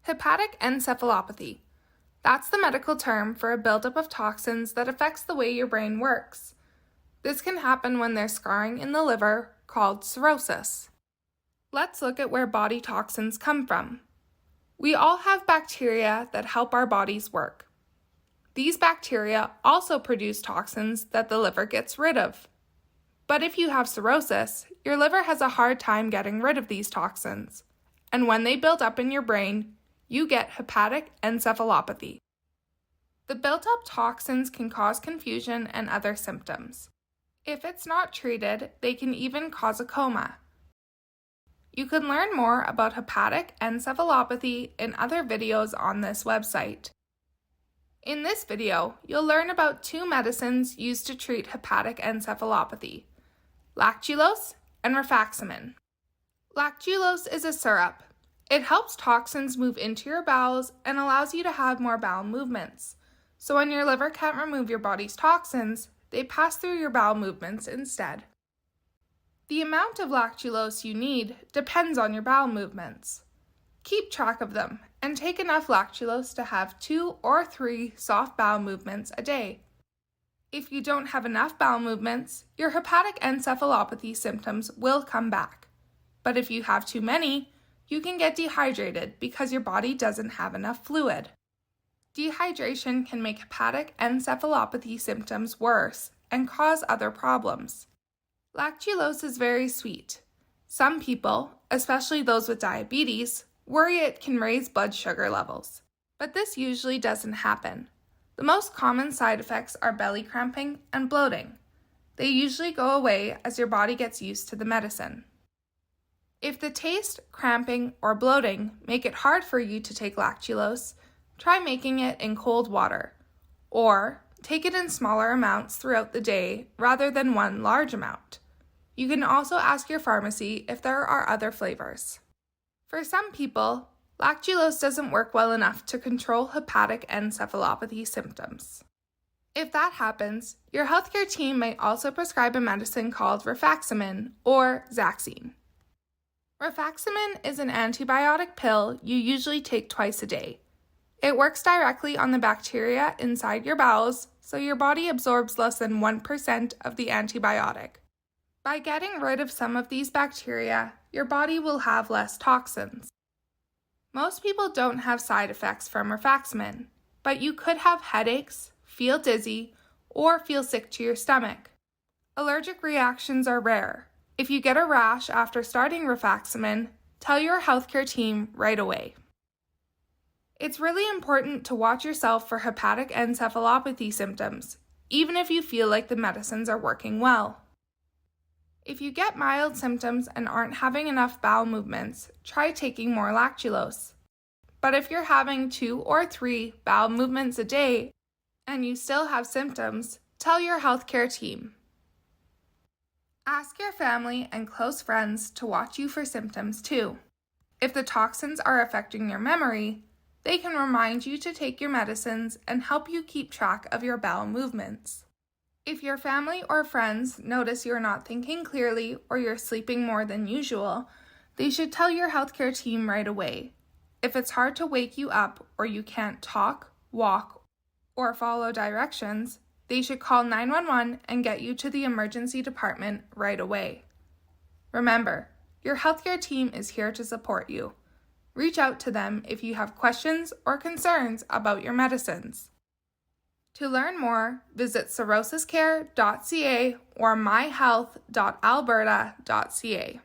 Hepatic encephalopathy. That's the medical term for a buildup of toxins that affects the way your brain works. This can happen when there's scarring in the liver, called cirrhosis. Let's look at where body toxins come from. We all have bacteria that help our bodies work. These bacteria also produce toxins that the liver gets rid of. But if you have cirrhosis, your liver has a hard time getting rid of these toxins, and when they build up in your brain, you get hepatic encephalopathy. The built-up toxins can cause confusion and other symptoms. If it's not treated, they can even cause a coma. You can learn more about hepatic encephalopathy in other videos on this website. In this video, you'll learn about two medicines used to treat hepatic encephalopathy: Lactulose and Rifaximin. Lactulose is a syrup. It helps toxins move into your bowels and allows you to have more bowel movements. So when your liver can't remove your body's toxins, they pass through your bowel movements instead. The amount of lactulose you need depends on your bowel movements. Keep track of them and take enough lactulose to have 2 or 3 soft bowel movements a day. If you don't have enough bowel movements, your hepatic encephalopathy symptoms will come back. But if you have too many, you can get dehydrated because your body doesn't have enough fluid. Dehydration can make hepatic encephalopathy symptoms worse and cause other problems. Lactulose is very sweet. Some people, especially those with diabetes, worry it can raise blood sugar levels, but this usually doesn't happen. The most common side effects are belly cramping and bloating. They usually go away as your body gets used to the medicine. If the taste, cramping, or bloating make it hard for you to take lactulose, try making it in cold water, or take it in smaller amounts throughout the day rather than one large amount. You can also ask your pharmacy if there are other flavors. For some people, lactulose doesn't work well enough to control hepatic encephalopathy symptoms. If that happens, your healthcare team might also prescribe a medicine called Rifaximin or Zaxine. Rifaximin is an antibiotic pill you usually take twice a day. It works directly on the bacteria inside your bowels, so your body absorbs less than 1% of the antibiotic. By getting rid of some of these bacteria, your body will have less toxins. Most people don't have side effects from Rifaximin, but you could have headaches, feel dizzy, or feel sick to your stomach. Allergic reactions are rare. If you get a rash after starting Rifaximin, tell your healthcare team right away. It's really important to watch yourself for hepatic encephalopathy symptoms, even if you feel like the medicines are working well. If you get mild symptoms and aren't having enough bowel movements, try taking more lactulose. But if you're having 2 or 3 bowel movements a day and you still have symptoms, tell your healthcare team. Ask your family and close friends to watch you for symptoms too. If the toxins are affecting your memory, they can remind you to take your medicines and help you keep track of your bowel movements. If your family or friends notice you're not thinking clearly or you're sleeping more than usual, they should tell your healthcare team right away. If it's hard to wake you up or you can't talk, walk, or follow directions, they should call 911 and get you to the emergency department right away. Remember, your healthcare team is here to support you. Reach out to them if you have questions or concerns about your medicines. To learn more, visit cirrhosiscare.ca or MyHealth.Alberta.ca.